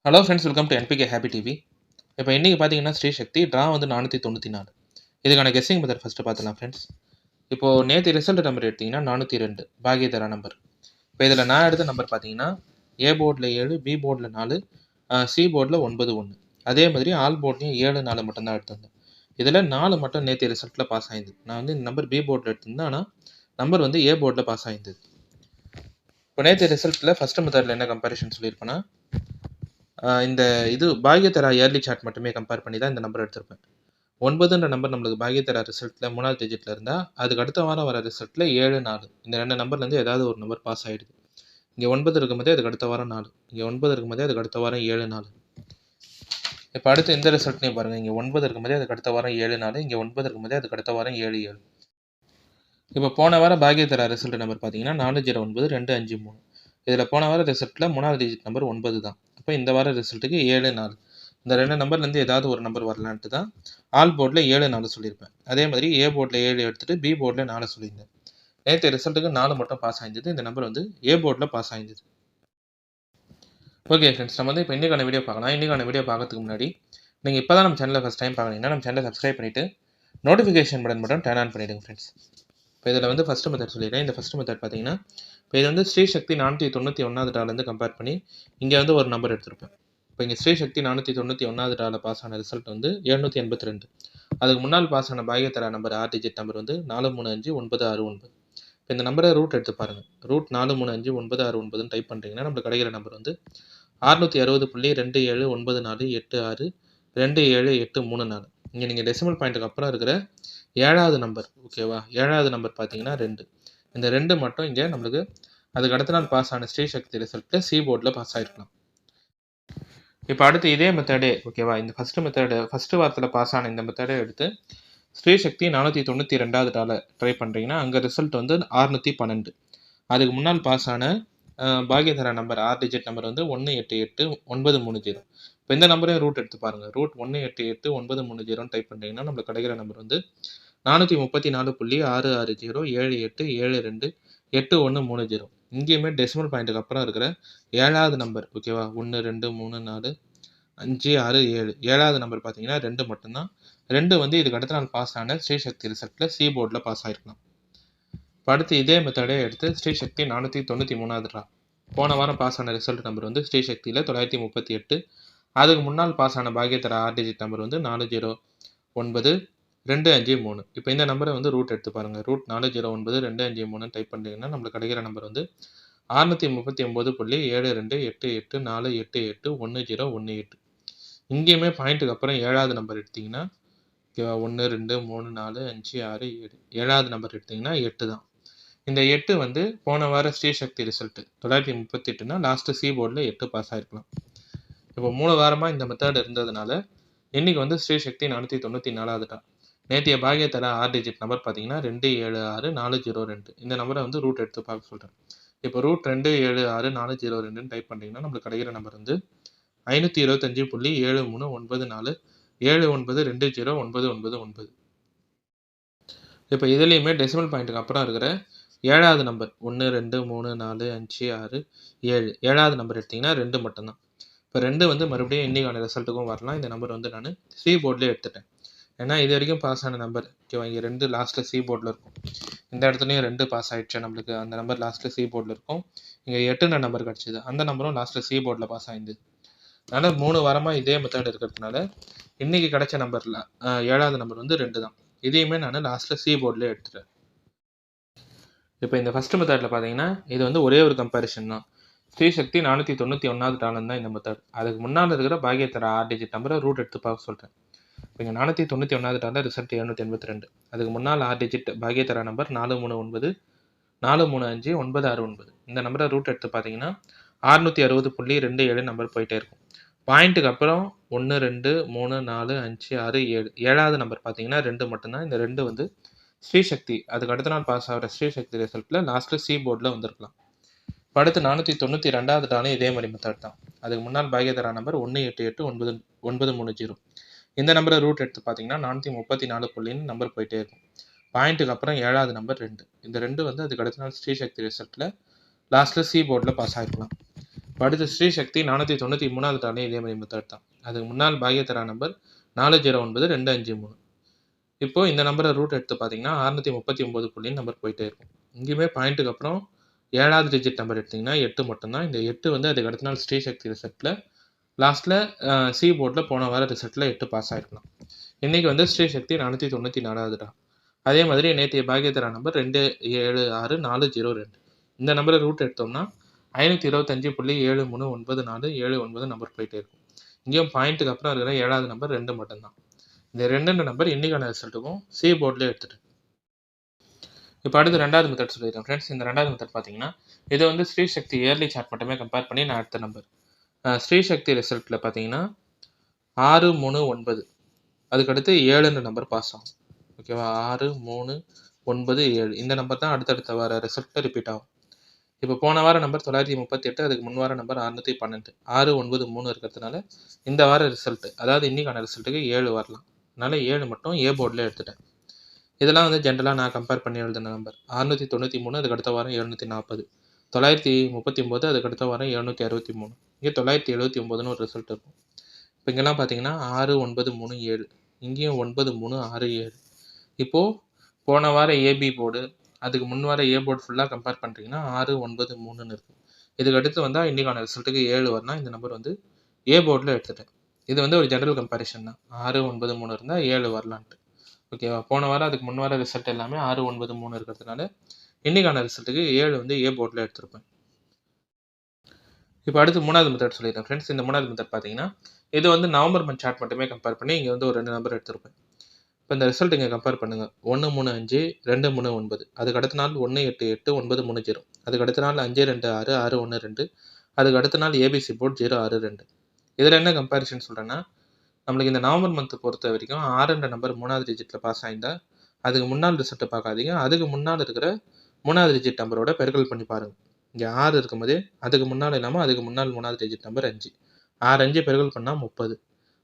Hello friends, welcome to NPK happy TV. இப்போ இன்றைக்கி பார்த்தீங்கன்னா ஸ்ரீசக்தி ட்ரா வந்து 494. இதுக்கான கெஸ்ஸிங் மெத்தட் ஃபஸ்ட்டு பார்த்துலாம் ஃப்ரெண்ட்ஸ். இப்போது நேற்று ரிசல்ட் நம்பர் எடுத்திங்கன்னா 402 பாகியதரா நம்பர். இப்போ இதில் நான் எடுத்த நம்பர் பார்த்தீங்கன்னா ஏ போர்டில் 7, பி போர்டில் 4, சி போர்டில் 9, 1. அதே மாதிரி ஆல் போர்ட்லேயும் 7, 4 மட்டும்தான் எடுத்திருந்தேன். இதில் 4 மட்டும் நேற்று ரிசல்ட்டில் பாஸ் ஆகிருந்தது. நான் வந்து இந்த நம்பர் பி போர்டில் எடுத்திருந்தேன், ஆனால் நம்பர் வந்து ஏ போர்டில் பாஸ் ஆகிருந்தது. இப்போ நேற்று ரிசல்ட்டில் ஃபஸ்ட்டு மெத்தடில் என்ன கம்பேரிஷன் சொல்லியிருப்பேன்னா, இந்த இது பாக்யதரா இயர்லி சார்ட் மட்டுமே கம்பேர் பண்ணி தான் இந்த நம்பர் எடுத்திருப்பேன். 9ன்ற நம்பர் நம்மளுக்கு பாக்யதரா ரிசல்ட்டில் 3வது டிஜிட்டில் இருந்தால், அதுக்கு அடுத்த வாரம் வர ரிசல்ட்டில் 7, 4 இந்த 2 நம்பர்லேருந்து ஏதாவது ஒரு நம்பர் பாஸ் ஆகிடுது. இங்கே 9 இருக்கும்போதே அதுக்கு அடுத்த வாரம் 4, இங்கே 9 இருக்கும்போதே அதுக்கு அடுத்த வாரம் 7, 4. இப்போ அடுத்து இந்த ரிசல்ட்லையும் பாருங்கள், இங்கே 9 இருக்கும்போதே அதுக்கு அடுத்த வாரம் 7, 4, இங்கே 9 இருக்கும்போதே அதுக்கு அடுத்த வாரம் 7, 7. இப்போ போன வாரம் பாக்யதரா ரிசல்ட் நம்பர் பார்த்தீங்கன்னா 409, 253. இதில் போன வாரம் ரிசல்ட்டில் 3வது டிஜிட் நம்பர் 9 தான். இப்போ இந்த வார ரிசல்ட்டுக்கு 7, 4 இந்த 2 நம்பர்லேருந்து ஏதாவது ஒரு நம்பர் வரலான்ட்டு தான் ஆல் போர்டில் 7, 4 சொல்லியிருப்பேன். அதே மாதிரி ஏ போர்டில் 7 எடுத்துகிட்டு பி போர்டில் 4 சொல்லியிருந்தேன். நேற்று ரிசல்ட்டுக்கு 4 மட்டும் பாஸ் ஆகிருந்தது. இந்த நம்பர் வந்து ஏ போர்டில் பாஸ் ஆகிருந்தது. ஓகே ஃப்ரெண்ட்ஸ், நம்ம வந்து இப்போ இன்றைக்கான வீடியோ பார்க்கலாம். இன்றைக்கான வீடியோ பார்க்கறதுக்கு முன்னாடி நீங்கள் இப்போ தான் நம்ம சேனலில் ஃபஸ்ட் டைம் பார்க்குறீங்கன்னா நம்ம சேனலை சப்ஸ்கிரைப் பண்ணிவிட்டு நோட்டிஃபிகேஷன் பட்டன் மட்டும் டர்ன் ஆன் பண்ணிவிடுங்க ஃப்ரெண்ட்ஸ். இப்போ இதில் வந்து ஃபஸ்ட்டு மெத்தட் சொல்லிடுறேன். இந்த ஃபஸ்ட்டு மெத்தட் பார்த்தீங்கன்னா, இப்போ இது வந்து ஸ்ரீசக்தி 491வது டாலேருந்து கம்பேர் பண்ணி இங்கே வந்து ஒரு நம்பர் எடுத்திருப்பேன். இப்போ இங்கே ஸ்ரீசக்தி 491வது டாவில் பாஸ் ஆன ரிசல்ட் வந்து 782. அதுக்கு முன்னால் பாஸ் ஆன பாக்யதரா நம்பர் 6 டிஜிட் நம்பர் வந்து 4359669. இப்போ இந்த நம்பரை ரூட் எடுத்து பாருங்கள். ரூட் 4359669 டைப் பண்ணுறீங்கன்னா நம்மளுக்கு கிடைக்கிற நம்பர் வந்து 660.27148627834. இங்கே நீங்கள் டெசிமல் பாயிண்ட்டுக்கு அப்புறம் இருக்கிற 7வது நம்பர், ஓகேவா, 7வது நம்பர் பார்த்தீங்கன்னா 2. இந்த 2 மட்டும் இங்கே நம்மளுக்கு அதுக்கு அடுத்த நாள் பாஸ் ஆன ஸ்ரீசக்தி ரிசல்ட்டில் சி போர்டில் பாஸ் ஆகிருக்கலாம். இப்போ அடுத்து இதே மெத்தடே, ஓகேவா, இந்த ஃபஸ்ட்டு வாரத்தில் பாஸ் ஆன இந்த மெத்தடே எடுத்து ஸ்ரீசக்தி 492வது டாலை ட்ரை பண்ணுறீங்கன்னா அங்கே ரிசல்ட் வந்து 612. அதுக்கு முன்னால் பாஸ் ஆன பாக்யதரா நம்பர் 6 டிஜிட் நம்பர் வந்து 188930. இப்போ இந்த நம்பரையும் ரூட் எடுத்து பாருங்கள். ரூட் 188930 டைப் பண்ணுறீங்கன்னா நம்மளுக்கு கிடைக்கிற நம்பர் வந்து 434.66078728130. இங்கேயுமே டெசிமல் பாயிண்ட்டுக்கு அப்புறம் இருக்கிற 7வது நம்பர், ஓகேவா, 1 2 3 4 5 6 7 7வது நம்பர் பார்த்தீங்கன்னா 2 மட்டும்தான். 2 வந்து இதுக்கு அடுத்த நாள் பாஸ் ஆன ஸ்ரீசக்தி ரிசல்ட்டில் சி போர்டில் பாஸ் ஆகிருக்கலாம். இப்போ அடுத்து இதே மெத்தடே எடுத்து ஸ்ரீசக்தி 493வது ட்ரா. போன வாரம் பாஸ் ஆன ரிசல்ட் நம்பர் வந்து ஸ்ரீசக்தியில் 938. அதுக்கு முன்னால் பாஸ் ஆன பாக்யதரா 6 டிஜிட் நம்பர் வந்து 409.253. இப்போ இந்த நம்பரை வந்து ரூட் எடுத்து பாருங்கள். ரூட் 409.253 டைப் பண்ணுறீங்கன்னா நம்மளுக்கு கிடைக்கிற நம்பர் வந்து 639.72884881018. இங்கேயுமே பாயிண்ட்டுக்கு அப்புறம் 7வது நம்பர் எடுத்திங்கன்னா, ஓகேவா, 1 2 3 4 5 6 7 7வது நம்பர் எடுத்திங்கன்னா 8 தான். இந்த 8 வந்து போன வார ஸ்ரீசக்தி ரிசல்ட்டு 938னா லாஸ்ட்டு சி போர்டில் 8 பாஸ் ஆகிருக்கலாம். இப்போ 3 வாரமாக இந்த மெத்தட் இருந்ததுனால இன்றைக்கி வந்து ஸ்ரீசக்தி 494வது டா. நேற்றைய பாக்யதரா 6 டிஜிட் நம்பர் பார்த்தீங்கன்னா 276402. இந்த நம்பரை வந்து ரூட் எடுத்து பார்க்க சொல்கிறேன். இப்போ ரூட் 276402 டைப் பண்ணிங்கன்னா நம்மளுக்கு கிடைக்கிற நம்பர் வந்து 525.739479209999. இப்போ இதுலேயுமே டெசிமல் பாயிண்ட்டுக்கு அப்புறம் இருக்கிற 7வது நம்பர் 1 2 3 4 5 6 7 7வது நம்பர் எடுத்திங்கன்னா 2 மட்டும்தான். இப்போ 2 வந்து மறுபடியும் இன்றைக்கான ரிசல்ட்டுக்கும் வரலாம். இந்த நம்பர் வந்து நான் சி போர்ட்லேயே எடுத்துட்டேன். ஏன்னா இது வரைக்கும் பாஸ் ஆன நம்பர், ஓகேவா, இங்கே 2 லாஸ்ட்டில் சி போர்டில் இருக்கும். இந்த இடத்துலையும் 2 பாஸ் ஆகிடுச்சு நம்மளுக்கு. அந்த நம்பர் லாஸ்ட்டில் சி போர்டில் இருக்கும். இங்கே 8ன்ற நம்பர் கிடச்சிது, அந்த நம்பரும் லாஸ்ட்டில் சி போர்டில் பாஸ் ஆகிருந்தது. அதனால் 3 வாரமாக இதே மெத்தட் இருக்கிறதுனால இன்றைக்கி கிடைச்ச நம்பரில் 7வது நம்பர் வந்து 2 தான். இதையுமே நான் லாஸ்ட்டில் சி போர்டில் எடுத்துட்டேன். இப்போ இந்த ஃபஸ்ட்டு மெத்தடில் பார்த்தீங்கன்னா இது வந்து ஒரே ஒரு கம்பேரிஷன் தான். ஸ்ரீசக்தி 491வது டாலன் தான் இந்த மெத்தட். அதுக்கு முன்னால் இருக்கிற பாக்யதரா 6 டிஜிட் நம்பரை ரூட் எடுத்து பார்க்க சொல்கிறேன். இப்போ இங்கே 491வது டாலர் ரிசல்ட் 782. அதுக்கு முன்னால் 6 டிஜிட் பாக்யதரா நம்பர் 439 435 969. இந்த நம்பரை ரூட் எடுத்து பார்த்தீங்கன்னா 660.27 நம்பர் போயிட்டே இருக்கும். பாயிண்ட்டுக்கு அப்புறம் 1 2 3 4 5 6 7 7வது நம்பர் பார்த்தீங்கன்னா 2 மட்டும்தான். இந்த 2 வந்து ஸ்ரீசக்தி அதுக்கு அடுத்த நாள் பாஸ் ஆகிற ஸ்ரீசக்தி ரிசல்ட்டில் லாஸ்ட்டில் சி போர்டில் வந்திருக்கலாம். இப்போ அடுத்து 492வது டாலும் இதே மாதிரி மெத்தட் தான். அதுக்கு முன்னால் பாக்யதரா நம்பர் 188930. இந்த நம்பரை ரூட் எடுத்து பார்த்தீங்கன்னா 434 நம்பர் போயிட்டே இருக்கும். பாயிண்ட்டுக்கு அப்புறம் 7வது நம்பர் 2. இந்த 2 வந்து அதுக்கு அடுத்த நாள் ஸ்ரீசக்தி ரிசல்ட்டில் லாஸ்ட்டில் சி போர்டில் பாஸ் ஆகிருக்கலாம். அடுத்து ஸ்ரீசக்தி 493வது டாலையும் இதே மாதிரி மெத்தட் தான். அதுக்கு முன்னால் பாக்யத்தரா நம்பர் 409253. இப்போ இந்த நம்பரை ரூட் எடுத்து பார்த்தீங்கன்னா 639 புள்ளின்னு நம்பர் போயிட்டே இருக்கும். இங்கேயுமே பாயிண்ட்டுக்கு அப்புறம் 7வது டிஜிட் நம்பர் எடுத்திங்கன்னா 8 மட்டும்தான். இந்த 8 வந்து அதுக்கு அடுத்த நாள் ஸ்ரீசக்தி ரிசல்ட்டில் லாஸ்ட்டில் சி போர்டில் போன வார ரிசல்ட்டில் 8 பாஸ் ஆகிருக்கலாம். இன்றைக்கி வந்து ஸ்ரீசக்தி 494வது டா. அதே மாதிரி நேற்றைய பாக்யத்தரா நம்பர் 276402. இந்த நம்பரை ரூட் எடுத்தோம்னா 525.739479 நம்பர் போயிட்டே இருக்கும். இங்கேயும் பாயிண்ட்டுக்கு அப்புறம் இருக்கிற 7வது நம்பர் 2 மட்டும்தான். இந்த 2 நம்பர் இன்றைக்கான ரிசல்ட்டுக்கும் சி போர்ட்லேயே எடுத்துகிட்டு. இப்போ அடுத்து 2வது மெத்தட் சொல்லிடுறேன் ஃப்ரெண்ட்ஸ். இந்த 2வது மெத்தட் பார்த்தீங்கன்னா இது வந்து ஸ்ரீசக்தி இயர்லி சார்ட் மட்டுமே கம்பேர் பண்ணி நான் அடுத்த நம்பர் ஸ்ரீசக்தி ரிசல்ட்டில் பார்த்தீங்கன்னா 639 அதுக்கடுத்து 7 நம்பர் பாஸ் ஆகும். ஓகேவா? 6 3 9 7 இந்த நம்பர் தான் அடுத்தடுத்த வார ரிசல்ட்டில் ரிப்பீட் ஆகும். இப்போ போன வார நம்பர் 938, அதுக்கு முன் வார நம்பர் 612, 6 9 3 இருக்கிறதுனால இந்த வார ரிசல்ட்டு, அதாவது இன்றைக்கான ரிசல்ட்டுக்கு 7 வரலாம். அதனால் 7 மட்டும் ஏ போர்டில் எடுத்துட்டேன். இதெல்லாம் வந்து ஜென்ரலாக நான் கம்பேர் பண்ணி எழுதின நம்பர். 693 அதுக்கு அடுத்த வாரம் 740, 939 அதுக்கு அடுத்த வாரம் 763, இங்கே 979ன்னு ஒரு ரிசல்ட் இருக்கும். இப்போ இங்கெல்லாம் பார்த்தீங்கன்னா 6 9 3 7, இங்கேயும் 9 3 6 7. இப்போது போன வாரம் ஏபி போர்டு அதுக்கு முன் வார ஏ போர்டு ஃபுல்லாக கம்பேர் பண்ணுறீங்கன்னா 6 9 3ன்னு இருக்குது. இதுக்கு அடுத்து வந்தால் இன்றைக்கான ரிசல்ட்டுக்கு 7 வரலாம். இந்த நம்பர் வந்து ஏ போர்டில் எடுத்துட்டேன். இது வந்து ஒரு ஜென்ரல் கம்பேரிஷன் தான். 6 9 3 இருந்தால் 7 வரலான்ட்டு. ஓகேவா? போன வாரம் அதுக்கு முன் வார ரிசல்ட் எல்லாமே 6 9 3 இருக்கிறதுனால இன்றைக்கான ரிசல்ட்டுக்கு 7 வந்து ஏ போர்டில் எடுத்திருப்பேன். இப்போ அடுத்து 3வது மெத்தட் சொல்லிடுறேன் ஃப்ரெண்ட்ஸ். இந்த 3வது மெத்தட் பார்த்தீங்கன்னா இது வந்து நவம்பர் மந்த் சார்ட் மட்டுமே கம்பேர் பண்ணி இங்கே வந்து ஒரு 2 நம்பர் எடுத்திருப்பேன். இப்போ இந்த ரிசல்ட் இங்கே கம்பேர் பண்ணுங்கள். 1 3 5 2 3 9, அதுக்கு அடுத்த நாள் 1 8 8 9 3 0, அதுக்கு அடுத்த நாள் 5 2 6 6 1 2, அதுக்கு அடுத்த நாள் ஏபிசி போர்ட் 0 6 2. இதில் என்ன கம்பேரிஷன் சொல்கிறேன்னா நம்மளுக்கு இந்த நவம்பர் மந்த்தை பொறுத்த வரைக்கும் 6 நம்பர் 3வது டிஜிட்டில் பாஸ் ஆகிருந்தால் அதுக்கு முன்னாள் ரிசல்ட்டை பார்க்காதீங்க. அதுக்கு முன்னால் இருக்கிற 3வது டிஜிட் நம்பரோட பெருக்கல் பண்ணி பாருங்கள். இங்கே 6 இருக்கும்போதே அதுக்கு முன்னால் இல்லாமல் அதுக்கு முன்னால் 3வது டிஜிட் நம்பர் 5, 6 5 பெருக்கல் பண்ணால் 30,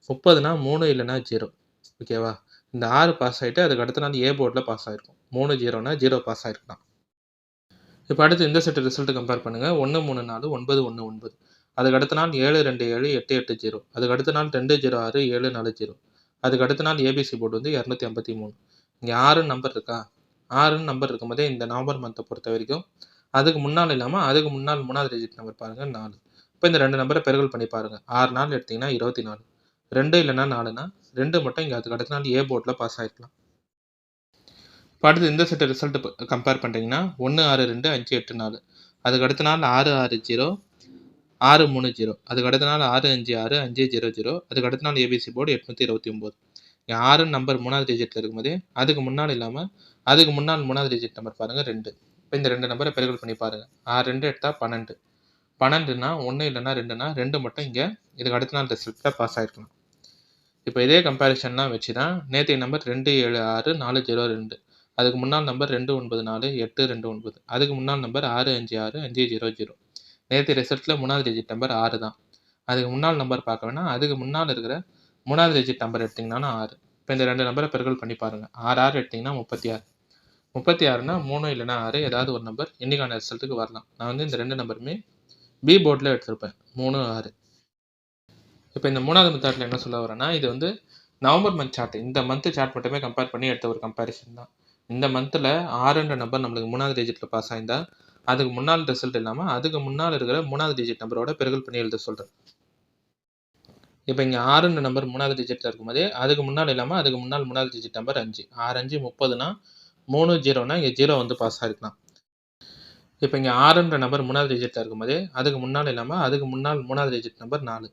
30னா 3 இல்லைனா 0. ஓகேவா? இந்த 6 பாஸ் ஆகிட்டு அதுக்கு அடுத்த நாள் ஏ போர்டில் பாஸ் ஆகிருக்கும். 3 0னா 0 பாஸ் ஆகிருக்கலாம். இப்போ அடுத்து இந்த செட்டு ரிசல்ட்டு கம்பேர் பண்ணுங்கள். 1 3 4 9 1 9, அதுக்கு அடுத்த நாள் 7 2 7 8 8 0, அதுக்கு அடுத்த நாள் 2 0 6 7 4 0, அதுக்கு அடுத்த நாள் ஏபிசி போர்டு வந்து 253. இங்கே 6 நம்பர் இருக்கா? 6 நம்பர் இருக்கும்போதே இந்த நவம்பர் மந்த்தை பொறுத்த வரைக்கும் அதுக்கு முன்னால் இல்லாமல் அதுக்கு முன்னால் 3வது டிஜிட் நம்பர் பாருங்கள் 4. இப்போ இந்த 2 நம்பரை பெருக்கல் பண்ணி பாருங்கள். 6 நாள் எடுத்திங்கன்னா 24, 2 இல்லைனா 4னா 2 மட்டும் இங்கே அதுக்கு அடுத்த நாள் ஏ போர்டில் பாஸ் ஆகிருக்கலாம். இப்போ அடுத்து இந்த செட்டு ரிசல்ட்டு கம்பேர் பண்ணுறீங்கன்னா 1 6 2 5 8 4, அதுக்கு அடுத்த நாள் 6 6 0 6 3 0, அதுக்கு அடுத்த நாள் 6 5 6 5 0 0, அதுக்கு அடுத்த நாள் ஏபிசி போர்டு 829. இங்கே 6 நம்பர் 3வது டிஜிட்டில் இருக்கும்போதே அதுக்கு முன்னால் இல்லாமல் அதுக்கு முன்னால் 3வது டிஜிட் நம்பர் பாருங்கள் 2. இப்போ இந்த 2 நம்பரை பெருக்கல் பண்ணி பாருங்கள். 6 2 எடுத்தால் 12, 12னா 1 இல்லைனா 2னா 2 மட்டும் இங்கே இதுக்கு அடுத்த நாள் ரிசல்ட்டில் பாஸ் ஆகிருக்கலாம். இப்போ இதே கம்பேரிஷன்லாம் வச்சு தான் நேற்றைய நம்பர் 2 7 6 4 0 2, அதுக்கு முன்னால் நம்பர் 2 9 4 8 2 9, அதுக்கு முன்னால் நம்பர் 6 5 6 5 0 0. நேற்று ரிசல்ட்டில் 3வது டிஜிட் நம்பர் 6 தான். அதுக்கு முன்னால் நம்பர் பார்க்க வேணாம், அதுக்கு முன்னால் இருக்கிற 3வது டிஜிட் நம்பர் எடுத்திங்கன்னா 6. இப்போ இந்த 2 நம்பரை பெருக்கல் பண்ணி பாருங்கள். 6 6 எடுத்திங்கன்னா 36, 36னா 3 இல்லைனா 6 ஏதாவது ஒரு நம்பர் இன்றைக்கான ரிசல்ட்டுக்கு வரலாம். நான் வந்து இந்த 2 நம்பருமே பி போர்டில் எடுத்திருப்பேன் 3 6. இப்போ இந்த 3வது மெத்தடில் என்ன சொல்ல வரேன்னா இது வந்து நவம்பர் மந்த் சார்ட், இந்த மந்த்து சார்ட் மட்டுமே கம்பேர் பண்ணி எடுத்த ஒரு கம்பேரிஷன் தான். இந்த மந்தில் 6ன்ற நம்பர் நம்மளுக்கு 3வது டிஜிட்டில் பாஸ் ஆகிருந்தால் அதுக்கு முன்னால் ரிசல்ட் இல்லாமல் அதுக்கு முன்னால் இருக்கிற 3வது டிஜிட் நம்பரோட பெருக்கல் பண்ணி எழுத சொல்கிறேன். இப்போ இங்கே 6ன்ற நம்பர் 3வது டிஜிட்டில் இருக்கும்போதே அதுக்கு முன்னால் இல்லாமல் அதுக்கு முன்னால் 3வது டிஜிட் நம்பர் 5, 6 5 30னா 3 0னா இங்கே 0 வந்து பாஸ் ஆகிருக்கலாம். இப்போ இங்கே 6ன்ற நம்பர் 3வது டிஜிட்டில் இருக்கும்போதே அதுக்கு முன்னால் இல்லாமல் அதுக்கு முன்னால் 3வது டிஜிட் நம்பர் 4,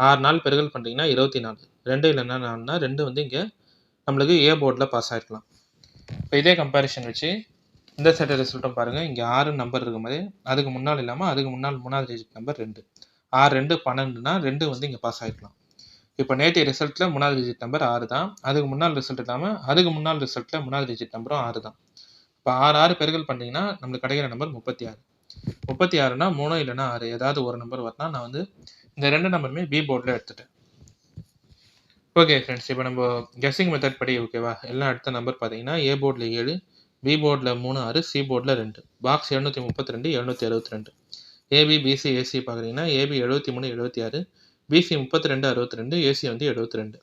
6 நாள் பெருக்கல் பண்ணிட்டீங்கன்னா 24, 2 இல்லைனா 4னா 2 வந்து இங்கே நம்மளுக்கு ஏ போர்டில் பாஸ் ஆகிருக்கலாம். இப்போ இதே கம்பேரிஷன் வச்சு இந்த செட் ரிசல்ட்டும் பாருங்கள். இங்கே 6 நம்பர் இருக்கும்போதே அதுக்கு முன்னால் இல்லாமல் அதுக்கு முன்னால் 3வது டிஜிட் நம்பர் 2, 6 2 12னா 2 வந்து இங்கே பாஸ் ஆகிருக்கலாம். இப்போ நேற்றைய ரிசல்ட்டில் 3வது டிஜிட் நம்பர் 6 தான். அதுக்கு முன்னால் ரிசல்ட் இல்லாமல் அதுக்கு முன்னால் ரிசல்ட்டில் 3வது டிஜிட் நம்பரும் 6 தான். இப்போ 6 6 பெருக்கல் பண்ணிங்கன்னா நம்மளுக்கு கிடைக்கிற நம்பர் 36, 36னா 3 இல்லைனா 6 ஏதாவது ஒரு நம்பர் வரலாம். நான் வந்து இந்த 2 நம்பருமே பி போர்டில் எடுத்துட்டேன். ஓகே ஃப்ரெண்ட்ஸ், இப்போ நம்ம கெஸ்ஸிங் மெத்தட் படி ஓகேவா எல்லாம் எடுத்த நம்பர் பார்த்தீங்கன்னா ஏ போர்டில் 7, பி போர்டில் 3 6, சி போர்டில் 2, பாக்ஸ் 732 772. ஏபி, பிசி, ஏசி பார்க்குறீங்கன்னா ஏபி 73, 76, பிசி 32, 62, ஏசி வந்து 72.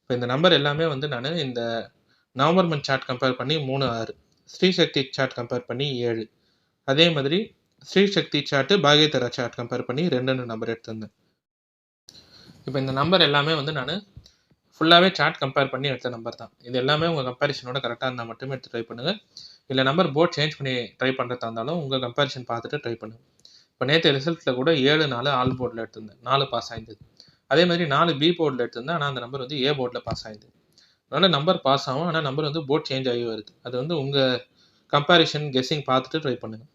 இப்போ இந்த நம்பர் எல்லாமே வந்து நான் இந்த நவம்பர் மந்த் சார்ட் கம்பேர் பண்ணி 3, 6, ஸ்ரீசக்தி சார்ட் கம்பேர் பண்ணி 7, அதே மாதிரி ஸ்ரீசக்தி சார்ட்டு பாகியதரா சார்ட் கம்பேர் பண்ணி 2 நம்பர் எடுத்திருந்தேன். இப்போ இந்த நம்பர் எல்லாமே வந்து நான் ஃபுல்லாகவே சார்ட் கம்பேர் பண்ணி எடுத்த நம்பர் தான். இது எல்லாமே உங்கள் கம்பேரிஷனோட கரெக்டாக இருந்தால் மட்டுமே எடுத்து ட்ரை பண்ணுங்கள். இல்லை நம்பர் போர்ட் சேஞ்ச் பண்ணி ட்ரை பண்ணுறதா இருந்தாலும் உங்கள் கம்பேரிஷன் பார்த்துட்டு ட்ரை பண்ணுங்கள். இப்போ நேற்று ரிசல்ட்டில் கூட 7, 4 ஆல் போர்டில் எடுத்திருந்தேன், 4 பாஸ் ஆயிருந்தது. அதே மாதிரி 4 பி போர்டில் எடுத்திருந்தேன், ஆனால் அந்த நம்பர் வந்து ஏ போர்டில் பாஸ் ஆயிருந்தது. அதனால் நம்பர் பாஸ் ஆகும், ஆனால் நம்பர் வந்து போர்ட் சேஞ்ச் ஆகி வருது. அது வந்து உங்கள் கம்பேரிஷன் கெஸ்ஸிங் பார்த்துட்டு ட்ரை பண்ணுங்கள்.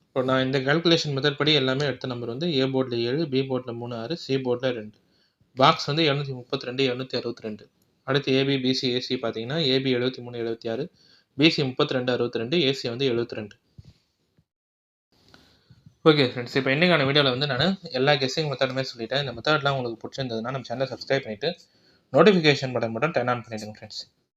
இப்போ நான் இந்த கால்குலேஷன் மெத்தட் படி எல்லாமே எடுத்த நம்பர் வந்து ஏ போர்டில் 7, பி போர்டில் 3, 6, சி போர்டில் 2. பாக்ஸ் வந்து 732, 762. அடுத்து ஏபி, பிசி, ஏசி பார்த்தீங்கன்னா ஏபி 73, 76, பிசி 32, 62, ஏசி வந்து 72. ஓகே ஃப்ரெண்ட்ஸ், இப்போ இன்னைக்கான வீடியோவில் வந்து நான் எல்லா கெஸ்ஸிங் மெத்தடுமே சொல்லிட்டேன். இந்த மெத்தட்லாம் உங்களுக்கு பிடிச்சிருந்ததுன்னா நம்ம சேனலை சப்ஸ்கிரைப் பண்ணிவிட்டு நோட்டிஃபிகேஷன் பட்டன் மட்டும் டர்ன் ஆன் பண்ணிவிடுங்க ஃப்ரெண்ட்ஸ்.